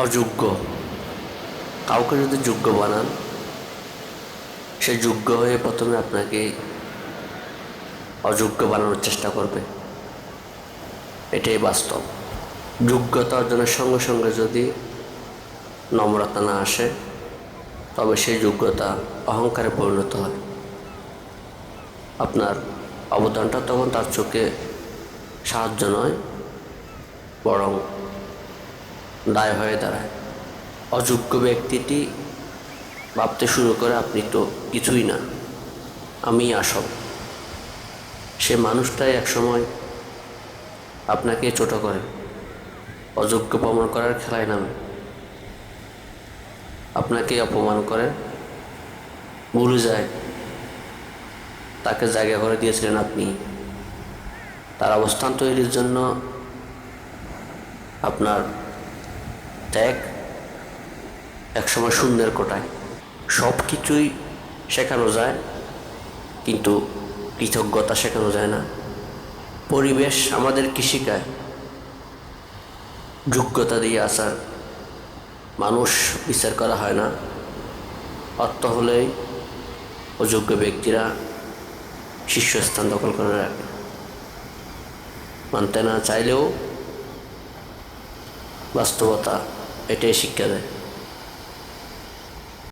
অযোগ্য কাউকে যদি যোগ্য বানান, সে যোগ্য হয়ে প্রথমে আপনাকে অযোগ্য বানানোর চেষ্টা করবে। এটাই বাস্তব। যোগ্যতা অর্জনের সঙ্গে সঙ্গে যদি নম্রতা না আসে, তবে সেই যোগ্যতা অহংকারে পরিণত হয়। আপনার অবদানটা তখন তার চোখে সাহায্য নয়, বরং দায় হয়ে দাঁড়ায়। অযোগ্য ব্যক্তিটি ভাবতে শুরু করে, আপনি তো কিছুই না, আমি আসল। সে মানুষটাই একসময় আপনাকে ছোট করে, অযোগ্য প্রমাণ করার খেলায় নামে, আপনাকে অপমান করে, ভুলে যায় তাকে জায়গা করে দিয়েছিলেন আপনি। তার অবস্থান তৈরির জন্য আপনার ত্যাগ একসময় শূন্যের কোটায়। সব কিছুই শেখানো যায়, কিন্তু কৃতজ্ঞতা শেখানো যায় না। পরিবেশ আমাদেরকে শেখায় যোগ্যতা দিয়ে আসার। মানুষ বিচার করা হয় না, অর্থ হলেই অযোগ্য ব্যক্তিরা শীর্ষস্থান দখল করে রাখে। মানতে না চাইলেও বাস্তবতা এটাই শিক্ষা দেয়।